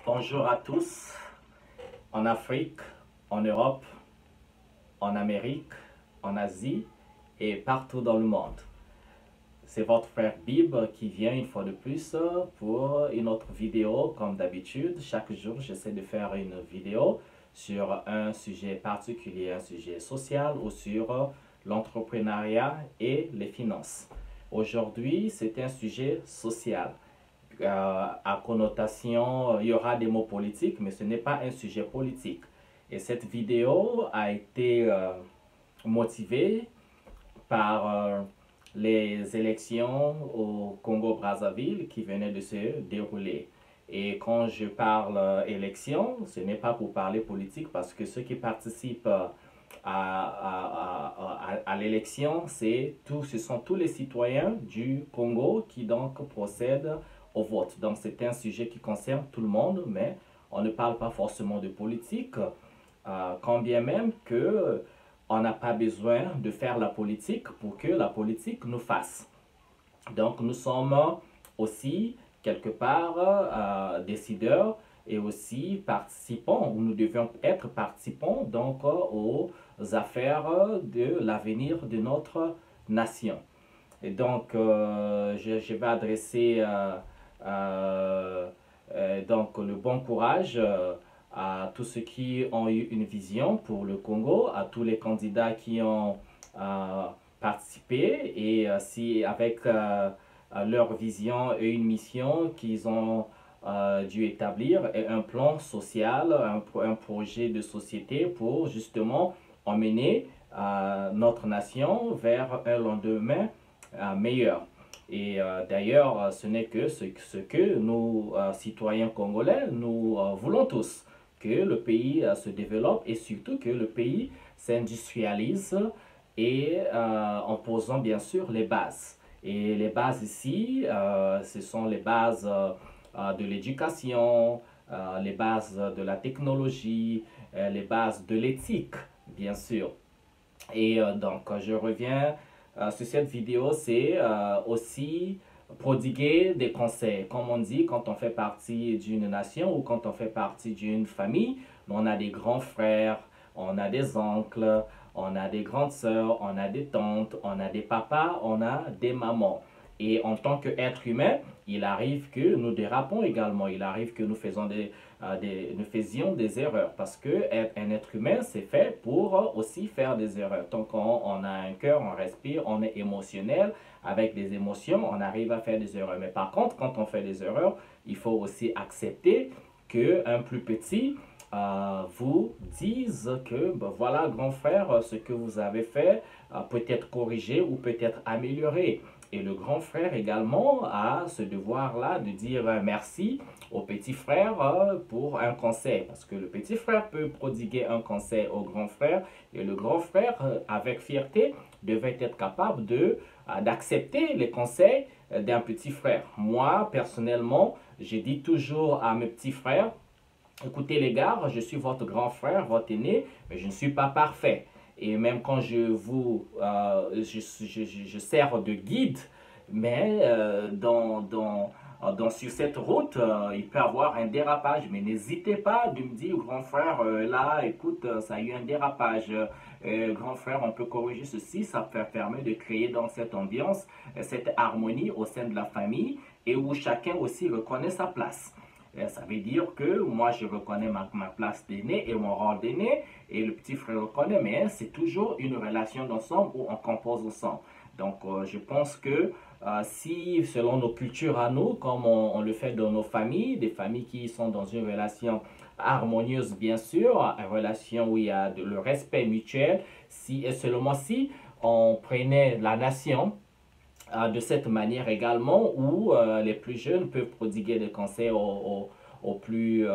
Bonjour à tous, en Afrique, en Europe, en Amérique, en Asie et partout dans le monde. C'est votre frère Bib qui vient une fois de plus pour une autre vidéo. Comme d'habitude, chaque jour, j'essaie de faire une vidéo sur un sujet particulier, un sujet social ou sur l'entrepreneuriat et les finances. Aujourd'hui, c'est un sujet social. À connotation, il y aura des mots politiques, mais ce n'est pas un sujet politique. Et cette vidéo a été motivée par les élections au Congo-Brazzaville qui venaient de se dérouler. Et quand je parle élection, ce n'est pas pour parler politique parce que ceux qui participent à l'élection, ce sont tous les citoyens du Congo qui donc procèdent au vote. Donc c'est un sujet qui concerne tout le monde, mais on ne parle pas forcément de politique, quand bien même que on n'a pas besoin de faire la politique pour que la politique nous fasse. Donc nous sommes aussi quelque part décideurs et aussi participants, ou nous devons être participants donc aux affaires de l'avenir de notre nation. Et donc je vais adresser donc le bon courage à tous ceux qui ont eu une vision pour le Congo, à tous les candidats qui ont participé et si avec leur vision et une mission qu'ils ont dû établir et un plan social, un projet de société pour justement emmener notre nation vers un lendemain meilleur. Et d'ailleurs, ce n'est que ce que nous, citoyens congolais, nous voulons tous, que le pays se développe et surtout que le pays s'industrialise et en posant bien sûr les bases. Et les bases ici, ce sont les bases de l'éducation, les bases de la technologie, les bases de l'éthique, bien sûr. Et donc, je reviens sur cette vidéo, c'est aussi prodiguer des conseils. Comme on dit, quand on fait partie d'une nation ou quand on fait partie d'une famille, on a des grands frères, on a des oncles, on a des grandes sœurs, on a des tantes, on a des papas, on a des mamans. Et en tant qu'être humain, il arrive que nous dérapons également. Il arrive que nous nous faisions des erreurs. Parce que un être humain, c'est fait pour aussi faire des erreurs. Donc, on a un cœur, on respire, on est émotionnel. Avec des émotions, on arrive à faire des erreurs. Mais par contre, quand on fait des erreurs, il faut aussi accepter qu'un plus petit vous dise que ben voilà, grand frère, ce que vous avez fait peut être corrigé ou peut être amélioré. Et le grand frère également a ce devoir-là de dire merci au petit frère pour un conseil. Parce que le petit frère peut prodiguer un conseil au grand frère et le grand frère, avec fierté, devait être capable d'accepter les conseils d'un petit frère. Moi, personnellement, je dis toujours à mes petits frères, écoutez les gars, je suis votre grand frère, votre aîné, mais je ne suis pas parfait. Et même quand je sers de guide, mais sur cette route, il peut y avoir un dérapage. Mais n'hésitez pas de me dire, grand frère, là, écoute, ça a eu un dérapage. Grand frère, on peut corriger ceci, ça permet de créer dans cette ambiance, cette harmonie au sein de la famille et où chacun aussi reconnaît sa place. Ça veut dire que moi, je reconnais ma place d'aîné et mon rôle d'aîné, et le petit frère reconnaît, mais c'est toujours une relation d'ensemble où on compose ensemble. Donc, je pense que si, selon nos cultures à nous, comme on le fait dans nos familles, des familles qui sont dans une relation harmonieuse, bien sûr, une relation où il y a le respect mutuel, si et seulement si on prenait la nation de cette manière également où les plus jeunes peuvent prodiguer des conseils aux plus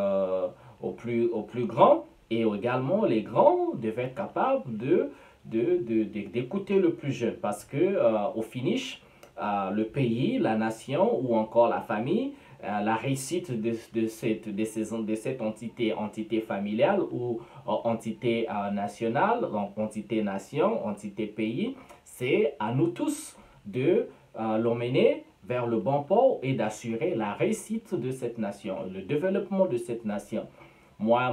grands et également les grands devaient être capables d'écouter le plus jeune parce que au finish, le pays, la nation ou encore la famille, la réussite de cette entité familiale ou entité nationale, donc entité nation, entité pays, c'est à nous tous de l'emmener vers le bon port et d'assurer la réussite de cette nation, le développement de cette nation. Moi,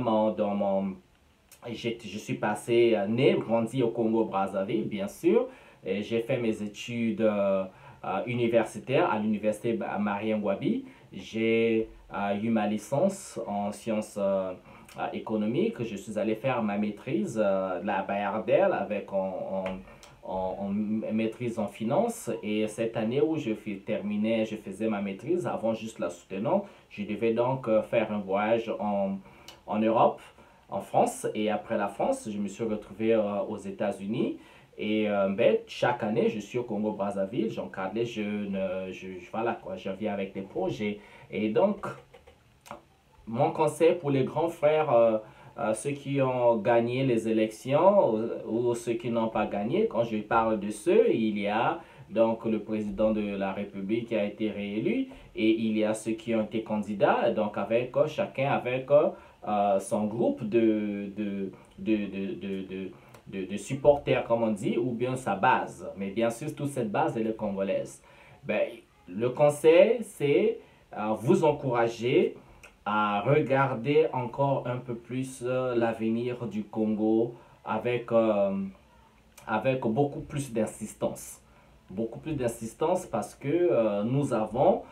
je suis né, grandi au Congo-Brazzaville, bien sûr. J'ai fait mes études universitaires à l'université Marien Ngouabi. J'ai eu ma licence en sciences économiques. Je suis allé faire ma maîtrise la Bayardelle avec en maîtrise en finance. Et cette année où je faisais ma maîtrise, avant juste la soutenant, je devais donc faire un voyage en Europe, en France. Et après la France, je me suis retrouvé aux États-Unis. Et ben, chaque année, je suis au Congo-Brazzaville, j'encadre les jeunes, voilà quoi, je viens avec des projets. Et donc, mon conseil pour les grands frères, ceux qui ont gagné les élections ou ceux qui n'ont pas gagné, quand je parle de ceux, il y a donc le président de la République qui a été réélu et il y a ceux qui ont été candidats, donc avec chacun avec son groupe de supporters, comme on dit, ou bien sa base. Mais bien sûr, toute cette base, elle est congolaise. Ben, le conseil, c'est vous encourager à regarder encore un peu plus l'avenir du Congo avec, avec beaucoup plus d'insistance. Beaucoup plus d'insistance parce que nous avons,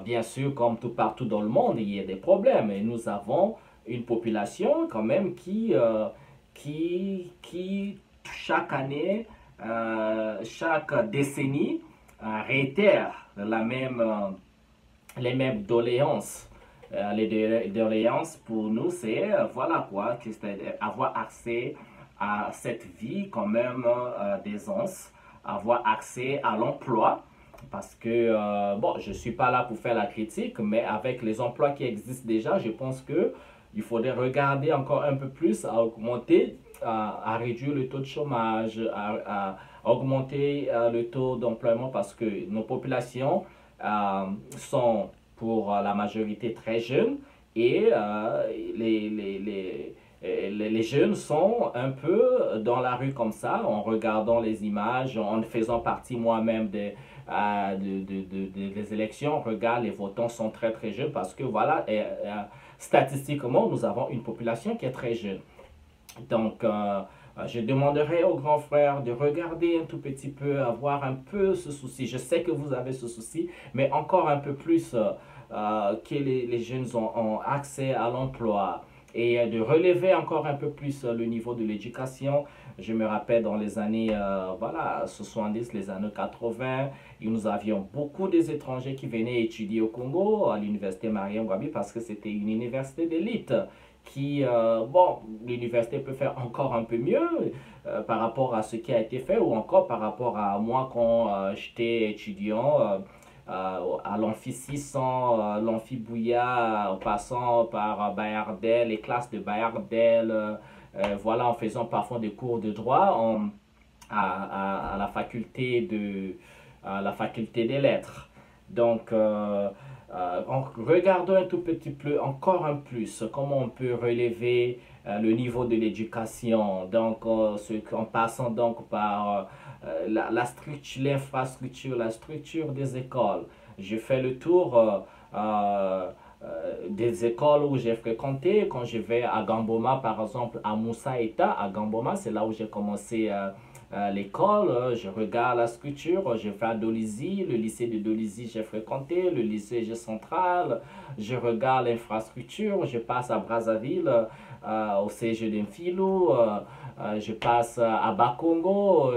bien sûr, comme tout partout dans le monde, il y a des problèmes. Et nous avons une population quand même qui chaque année, chaque décennie, réitère les mêmes doléances. Les doléances pour nous, c'est voilà quoi, c'est avoir accès à cette vie quand même d'aisance, avoir accès à l'emploi. Parce que, bon, je ne suis pas là pour faire la critique, mais avec les emplois qui existent déjà, je pense que il faudrait regarder encore un peu plus à augmenter, à réduire le taux de chômage, à augmenter le taux d'emploiement parce que nos populations sont pour la majorité très jeunes et les jeunes sont un peu dans la rue comme ça, en regardant les images, en faisant partie moi-même des élections. On regarde, les votants sont très très jeunes parce que voilà, statistiquement, nous avons une population qui est très jeune. Donc, je demanderai aux grands frères de regarder un tout petit peu, avoir un peu ce souci. Je sais que vous avez ce souci, mais encore un peu plus que les jeunes ont accès à l'emploi et de relever encore un peu plus le niveau de l'éducation. Je me rappelle dans les années voilà, 70, les années 80, et nous avions beaucoup des étrangers qui venaient étudier au Congo, à l'université Marien Ngouabi, parce que c'était une université d'élite qui, bon, l'université peut faire encore un peu mieux par rapport à ce qui a été fait ou encore par rapport à moi quand j'étais étudiant à l'amphi 600, l'amphi Bouya, en passant par Bayardel, les classes de Bayardel, voilà, en faisant parfois des cours de droit à la faculté des lettres. Donc, regardons un tout petit peu, encore un plus, comment on peut relever le niveau de l'éducation. Donc, en passant donc par la structure, l'infrastructure, la structure des écoles. Je fais le tour des écoles où j'ai fréquenté. Quand je vais à Gamboma, par exemple, à Moussa Eta, à Gamboma, c'est là où j'ai commencé l'école, je regarde la structure, je vais à Dolisie, le lycée de Dolisie j'ai fréquenté, le lycée central, je regarde l'infrastructure, je passe à Brazzaville, au CG d'Infilo, je passe à Bakongo,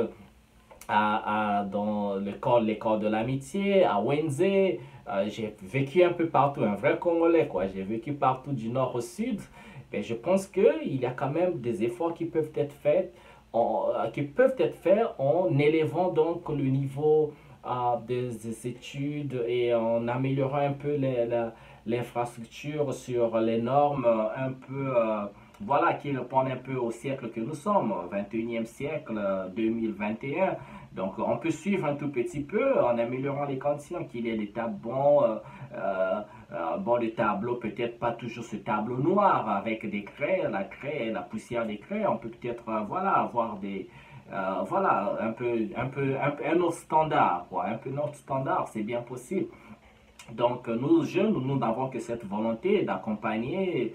dans l'école de l'amitié, à Wenze, j'ai vécu un peu partout, un vrai Congolais quoi, j'ai vécu partout du nord au sud, mais je pense qu'il y a quand même des efforts qui peuvent être faits en élevant donc le niveau des études et en améliorant un peu l'infrastructure sur les normes un peu voilà, qui répondent un peu au siècle que nous sommes, 21e siècle, 2021. Donc, on peut suivre un tout petit peu en améliorant les conditions, qu'il y ait des tables bons, bon, le tableau, peut-être pas toujours ce tableau noir avec des craies, la poussière des craies. On peut peut-être, voilà, avoir voilà, un autre standard, quoi, un peu notre standard, c'est bien possible. Donc, nous, jeunes, nous n'avons que cette volonté d'accompagner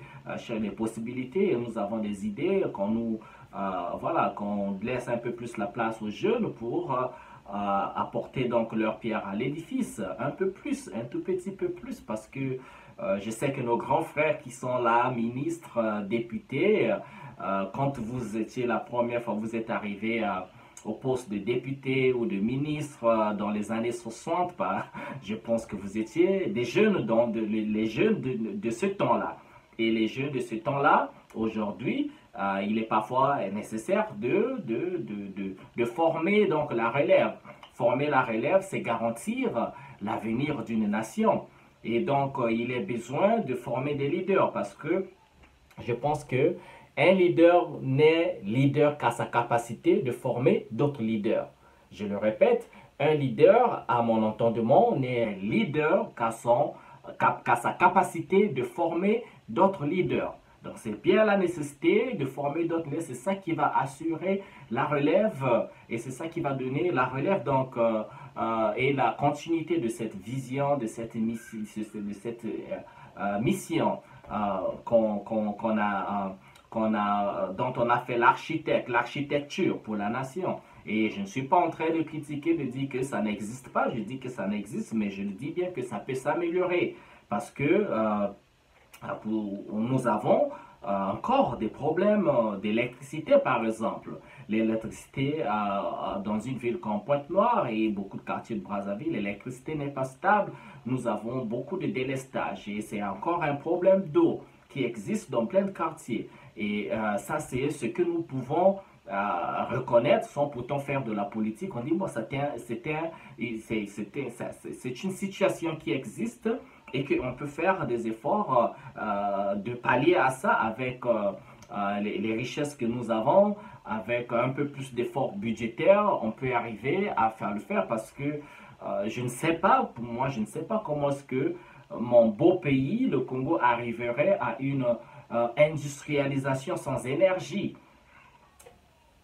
les possibilités. Nous avons des idées voilà, qu'on laisse un peu plus la place aux jeunes pour apporter donc leur pierre à l'édifice, un peu plus, un tout petit peu plus, parce que je sais que nos grands frères qui sont là, ministres, députés, quand vous étiez la première fois, vous êtes arrivé au poste de député ou de ministre dans les années 60, bah, je pense que vous étiez des jeunes, les jeunes de ce temps-là. Et les jeunes de ce temps-là, aujourd'hui, il est parfois nécessaire de former donc la relève. Former la relève, c'est garantir l'avenir d'une nation. Et donc, il est besoin de former des leaders parce que je pense que un leader n'est leader qu'à sa capacité de former d'autres leaders. Je le répète, un leader, à mon entendement, n'est leader qu'à sa capacité de former d'autres leaders. Donc c'est bien la nécessité de former d'autres leaders, c'est ça qui va assurer la relève et c'est ça qui va donner la relève et la continuité de cette vision, de cette mission dont on a fait l'architecture pour la nation. Et je ne suis pas en train de critiquer, de dire que ça n'existe pas. Je dis que ça n'existe, mais je dis bien que ça peut s'améliorer. Parce que nous avons encore des problèmes d'électricité, par exemple. L'électricité dans une ville comme Pointe-Noire et beaucoup de quartiers de Brazzaville, l'électricité n'est pas stable. Nous avons beaucoup de délestage et c'est encore un problème d'eau qui existe dans plein de quartiers. Et ça, c'est ce que nous pouvons reconnaître sans pourtant faire de la politique. On dit, bon, c'est une situation qui existe et qu'on peut faire des efforts de pallier à ça avec les richesses que nous avons, avec un peu plus d'efforts budgétaires, on peut arriver à faire le faire parce que je ne sais pas, pour moi, je ne sais pas comment est-ce que mon beau pays, le Congo, arriverait à une industrialisation sans énergie.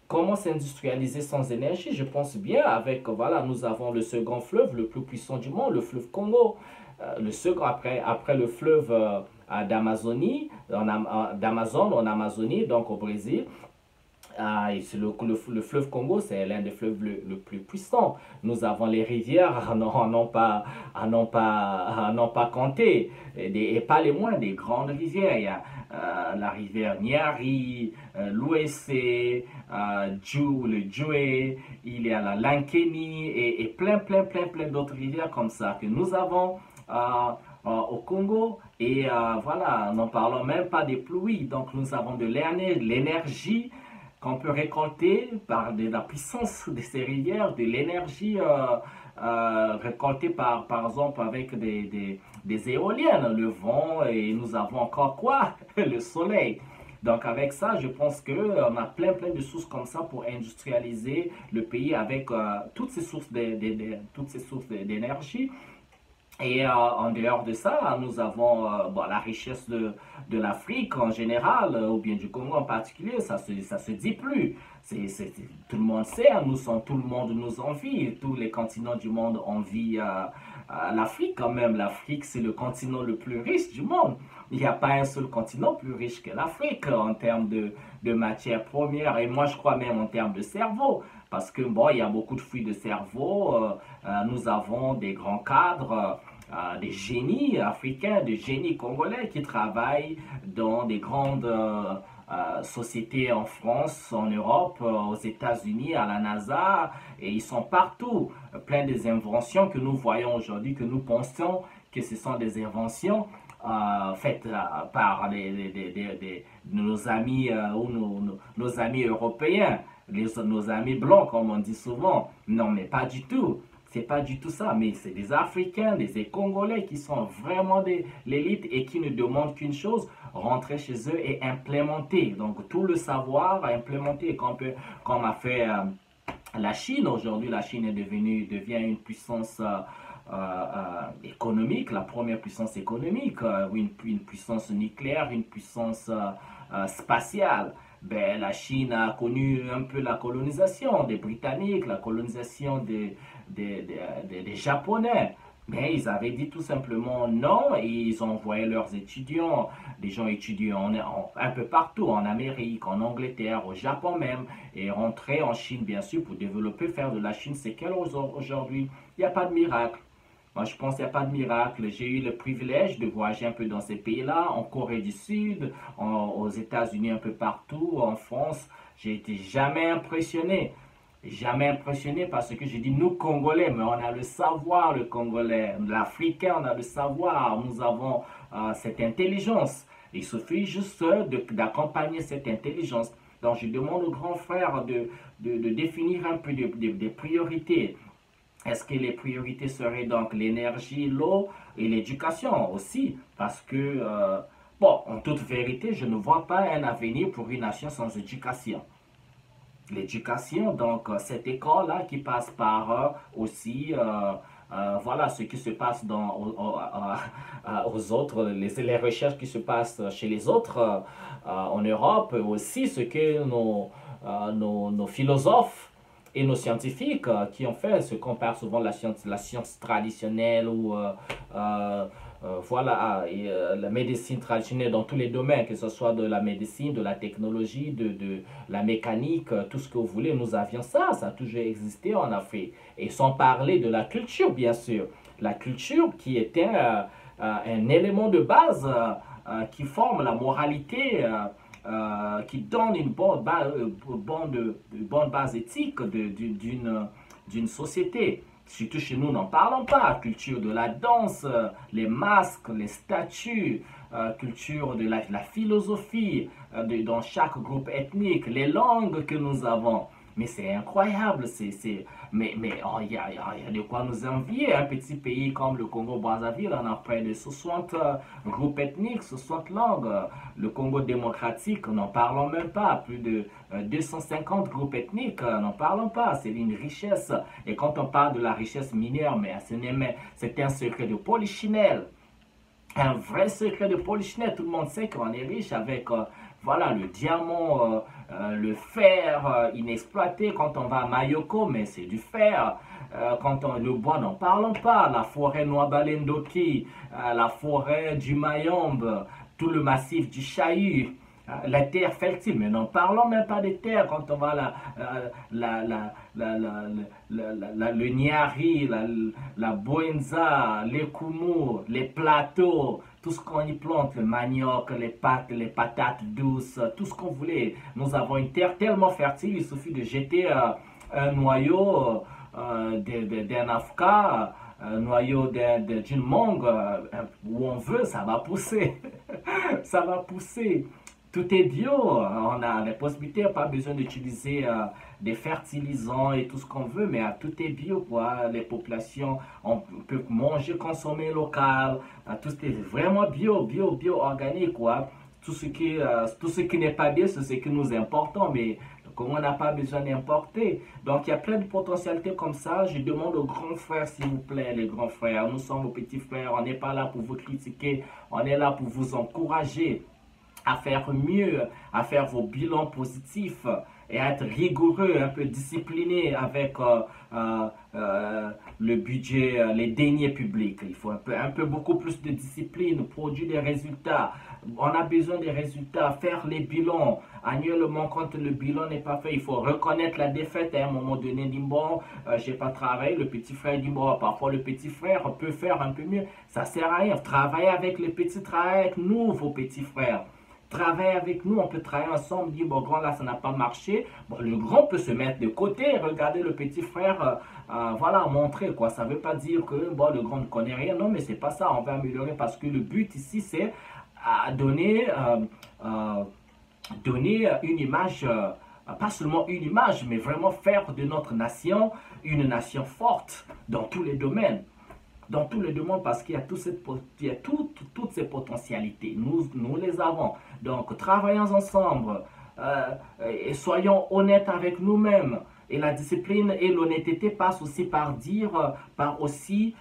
Comment s'industrialiser sans énergie? Je pense bien avec, voilà, nous avons le second fleuve le plus puissant du monde, le fleuve Congo. Le second après le fleuve d'Amazon en Amazonie, donc au Brésil. Le fleuve Congo, c'est l'un des fleuves le plus puissant. Nous avons les rivières à n'en pas compter. Et pas les moins, des grandes rivières. Il y a la rivière Nyari, l'Ouessé, le Djoué, il y a la Lankeni et plein d'autres rivières comme ça que nous avons au Congo. Et voilà, n'en parlons même pas des pluies. Donc nous avons de l'énergie qu'on peut récolter par la puissance de ces rivières, de l'énergie récoltée par exemple avec des éoliennes, le vent, et nous avons encore quoi? Le soleil. Donc avec ça, je pense qu'on a plein de sources comme ça pour industrialiser le pays avec toutes ces sources d'énergie. Et en dehors de ça, nous avons la richesse de l'Afrique en général, ou bien du Congo en particulier, ça se dit plus. Tout le monde sait, tout le monde nous envie, tous les continents du monde envient l'Afrique quand même. L'Afrique, c'est le continent le plus riche du monde. Il n'y a pas un seul continent plus riche que l'Afrique en termes de matières premières, et moi je crois même en termes de cerveau. Parce que bon, il y a beaucoup de fruits de cerveau, nous avons des grands cadres, des génies africains, des génies congolais qui travaillent dans des grandes sociétés en France, en Europe, aux États-Unis, à la NASA, et ils sont partout. Plein des inventions que nous voyons aujourd'hui, que nous pensons que ce sont des inventions faites par nos amis ou nos amis européens, nos amis blancs, comme on dit souvent. Non, mais pas du tout. C'est pas du tout ça, mais c'est des Africains, des Congolais qui sont vraiment l'élite et qui ne demandent qu'une chose, rentrer chez eux et implémenter. Donc tout le savoir à implémenter, comme a fait la Chine. Aujourd'hui, la Chine devient une puissance économique, la première puissance économique, une puissance nucléaire, une puissance spatiale. ben, la Chine a connu un peu la colonisation des Britanniques, la colonisation des Japonais. Mais ils avaient dit tout simplement non et ils ont envoyé leurs étudiants, des gens étudiants un peu partout, en Amérique, en Angleterre, au Japon même, et rentrer en Chine bien sûr pour développer, faire de la Chine ce qu'elle est aujourd'hui. Il n'y a pas de miracle. Moi, je pense qu'il n'y a pas de miracle. J'ai eu le privilège de voyager un peu dans ces pays-là, en Corée du Sud, aux États-Unis, un peu partout, en France. J'ai été jamais impressionné. Jamais impressionné parce que j'ai dit nous Congolais, mais on a le savoir, le Congolais, l'Africain, on a le savoir, nous avons cette intelligence. Il suffit juste d'accompagner cette intelligence. Donc je demande aux grands frères de définir un peu des priorités. Est-ce que les priorités seraient donc l'énergie, l'eau et l'éducation aussi? Parce que, bon, en toute vérité, je ne vois pas un avenir pour une nation sans éducation. L'éducation, donc cette école-là qui passe par aussi, voilà, ce qui se passe aux autres, les recherches qui se passent chez les autres en Europe, aussi ce que nos philosophes et nos scientifiques qui ont fait, se comparent souvent la science traditionnelle ou voilà, la médecine traditionnelle dans tous les domaines, que ce soit de la médecine, de la technologie, de la mécanique, tout ce que vous voulez. Nous avions ça, ça a toujours existé en Afrique. Et sans parler de la culture, bien sûr. La culture qui était un élément de base qui forme la moralité. Qui donne une bonne base éthique d'une société. Surtout chez nous, n'en parlons pas. Culture de la danse, les masques, les statues, culture de la philosophie dans chaque groupe ethnique, les langues que nous avons. Mais c'est incroyable, mais oh, il y a de quoi nous envier. Un petit pays comme le Congo-Brazzaville, on a près de 60 groupes ethniques, 60 langues. Le Congo démocratique, n'en parlons même pas. Plus de 250 groupes ethniques, n'en parlons pas. C'est une richesse. Et quand on parle de la richesse minière, mais c'est un secret de polichinelle. Un vrai secret de polichinelle. Tout le monde sait qu'on est riche avec voilà, le diamant, le fer inexploité quand on va à Mayoko, mais c'est du fer. Le bois, n'en parlons pas. La forêt Noabalendoki, la forêt du Mayombe, tout le massif du Chahu, la terre fertile, mais n'en parlons même pas des terres quand on va le Niari, la Boenza, les Koumou, les plateaux, tout ce qu'on y plante, le manioc, les pâtes, les patates douces, tout ce qu'on voulait. Nous avons une terre tellement fertile, il suffit de jeter un noyau d'un afka, un noyau d'une mangue, où on veut, ça va pousser. Ça va pousser. Tout est bio, on a les possibilités, pas besoin d'utiliser des fertilisants et tout ce qu'on veut, mais tout est bio, quoi. Les populations, on peut manger, consommer local, tout est vraiment bio, organique, quoi. Tout ce qui n'est pas bien, c'est ce que nous importons, mais comme on n'a pas besoin d'importer. Donc il y a plein de potentialités comme ça. Je demande aux grands frères, s'il vous plaît, les grands frères, nous sommes vos petits frères, on n'est pas là pour vous critiquer, on est là pour vous encourager à faire mieux, à faire vos bilans positifs et à être rigoureux, un peu discipliné avec le budget, les deniers publics. Il faut un peu beaucoup plus de discipline, produire des résultats. On a besoin des résultats, faire les bilans. Annuellement, quand le bilan n'est pas fait, il faut reconnaître la défaite. À un moment donné, dire bon, j'ai pas travaillé. Le petit frère dit bon, parfois le petit frère peut faire un peu mieux. Ça sert à rien. Travaillez avec les petits, travaillez avec nous, vos petits frères. Travaille avec nous, on peut travailler ensemble, dire bon grand là ça n'a pas marché, bon le grand peut se mettre de côté, regarder le petit frère, voilà montrer quoi, ça veut pas dire que bon le grand ne connaît rien, non mais c'est pas ça, on va améliorer parce que le but ici c'est donner une image, pas seulement une image mais vraiment faire de notre nation une nation forte dans tous les domaines. Dans tous les domaines parce qu'il y a, toutes ces potentialités. Nous les avons. Donc, travaillons ensemble et soyons honnêtes avec nous-mêmes. Et la discipline et l'honnêteté passent aussi par dire, par aussi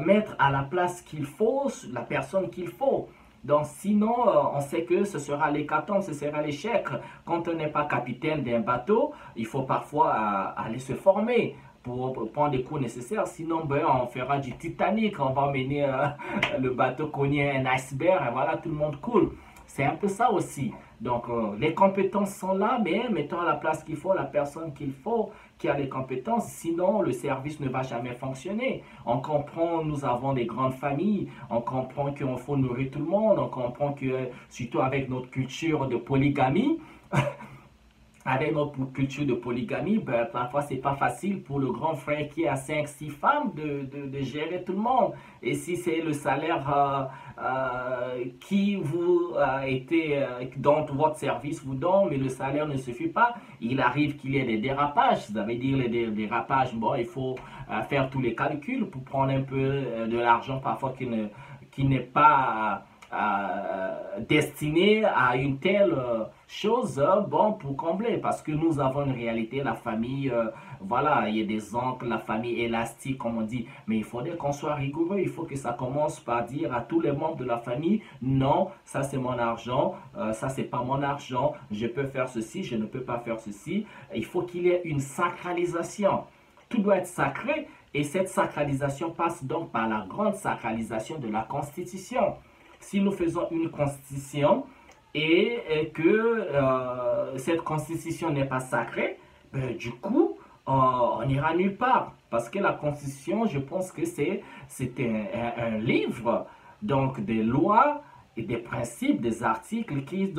mettre à la place qu'il faut, la personne qu'il faut. Donc sinon, on sait que ce sera l'hécatombe, ce sera l'échec. Quand on n'est pas capitaine d'un bateau, il faut parfois aller se former pour prendre les cours nécessaires. Sinon, ben, on fera du Titanic, on va mener le bateau cogner un iceberg et voilà, tout le monde coule. C'est un peu ça aussi. Donc, les compétences sont là, mais mettons à la place qu'il faut, la personne qu'il faut, qui a les compétences. Sinon, le service ne va jamais fonctionner. On comprend, nous avons des grandes familles. On comprend qu'il faut nourrir tout le monde. On comprend que, surtout avec notre culture de polygamie, avec notre culture de polygamie, ben, parfois c'est pas facile pour le grand frère qui a 5, 6 femmes de gérer tout le monde. Et si c'est le salaire qui vous a été, dont votre service vous donne, mais le salaire ne suffit pas, il arrive qu'il y ait des dérapages. Ça veut dire les dérapages, bon, il faut faire tous les calculs pour prendre un peu de l'argent parfois qui n'est pas destiné à une telle chose, bon, pour combler, parce que nous avons une réalité, la famille, voilà, il y a des oncles, la famille élastique, comme on dit, mais il faudrait qu'on soit rigoureux, il faut que ça commence par dire à tous les membres de la famille, non, ça c'est mon argent, ça c'est pas mon argent, je peux faire ceci, je ne peux pas faire ceci, il faut qu'il y ait une sacralisation, tout doit être sacré, et cette sacralisation passe donc par la grande sacralisation de la Constitution. Si nous faisons une constitution et que cette constitution n'est pas sacrée, ben, du coup, on n'ira nulle part. Parce que la constitution, je pense que c'est un livre, donc des lois et des principes, des articles qui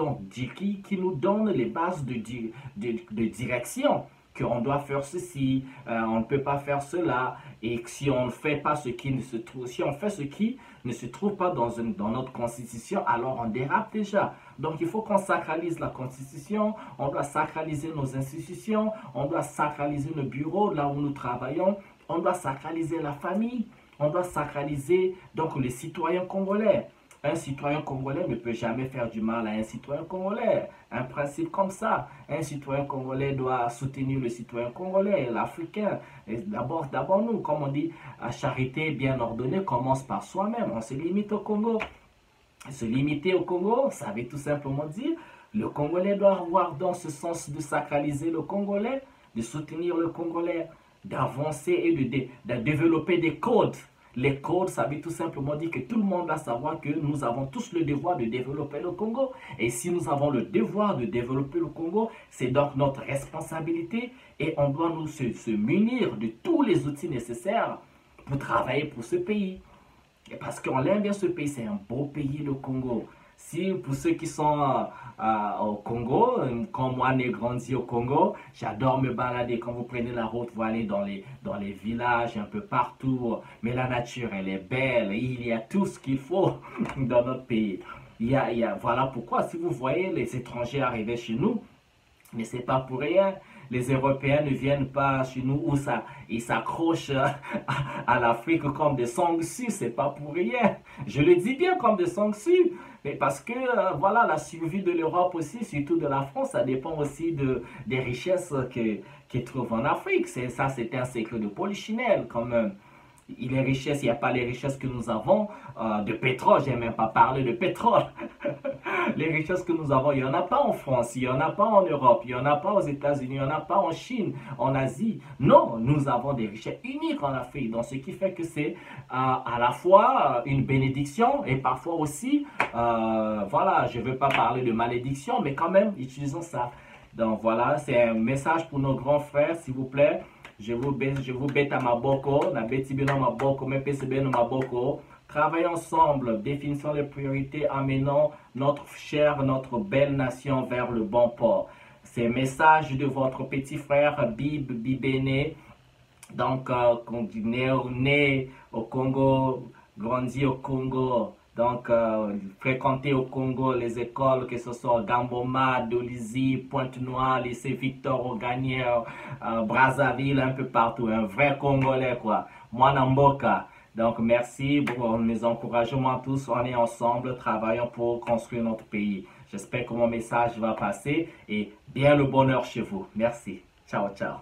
nous donnent les bases de direction. Qu'on doit faire ceci, on ne peut pas faire cela, et si on ne fait pas ce qui ne se trouve, si on fait ce qui ne se trouve pas dans notre constitution, alors on dérape déjà. Donc il faut qu'on sacralise la constitution, on doit sacraliser nos institutions, on doit sacraliser nos bureaux, là où nous travaillons, on doit sacraliser la famille, on doit sacraliser donc les citoyens congolais. Un citoyen congolais ne peut jamais faire du mal à un citoyen congolais. Un principe comme ça. Un citoyen congolais doit soutenir le citoyen congolais, l'Africain. D'abord nous, comme on dit, la charité bien ordonnée commence par soi-même. On se limite au Congo. Se limiter au Congo, ça veut tout simplement dire le Congolais doit avoir dans ce sens de sacraliser le Congolais, de soutenir le Congolais, d'avancer et de développer des codes. Les codes, ça veut tout simplement dire que tout le monde doit savoir que nous avons tous le devoir de développer le Congo. Et si nous avons le devoir de développer le Congo, c'est donc notre responsabilité et on doit nous se munir de tous les outils nécessaires pour travailler pour ce pays. Et parce qu'on l'aime bien ce pays, c'est un beau pays le Congo. Si pour ceux qui sont au Congo, comme moi, j'ai grandi au Congo, j'adore me balader. Quand vous prenez la route, vous allez dans les villages, un peu partout. Mais la nature, elle est belle. Il y a tout ce qu'il faut dans notre pays. Voilà pourquoi, si vous voyez les étrangers arriver chez nous, mais c'est pas pour rien. Les Européens ne viennent pas chez nous où ils s'accrochent à l'Afrique comme des sangsues, c'est pas pour rien. Je le dis bien comme des sangsues, mais parce que voilà, la survie de l'Europe aussi, surtout de la France, ça dépend aussi des richesses qu'ils trouvent en Afrique. C'est un cycle de polichinelle quand même. Il n'y a pas les richesses que nous avons de pétrole, je n'ai même pas parlé de pétrole. Les richesses que nous avons, il n'y en a pas en France, il n'y en a pas en Europe, il n'y en a pas aux États-Unis, il n'y en a pas en Chine, en Asie. Non, nous avons des richesses uniques en Afrique, donc ce qui fait que c'est à la fois une bénédiction et parfois aussi, voilà, je ne veux pas parler de malédiction, mais quand même, utilisons ça. Donc voilà, c'est un message pour nos grands frères, s'il vous plaît. Je vous bête à Maboko, na beti bino Maboko, mais PCB no Maboko. Travaillons ensemble, définissons les priorités, amenons notre chère, notre belle nation vers le bon port. C'est un message de votre petit frère Bibéné, donc né au Congo, grandi au Congo. Donc, fréquenter au Congo les écoles, que ce soit Gamboma, Dolisie, Pointe-Noire, lycée Victor Auganière, Brazzaville, un peu partout. Un vrai Congolais, quoi. Mwanamboka. Donc, merci pour mes encouragements à tous. On est ensemble, travaillons pour construire notre pays. J'espère que mon message va passer et bien le bonheur chez vous. Merci. Ciao, ciao.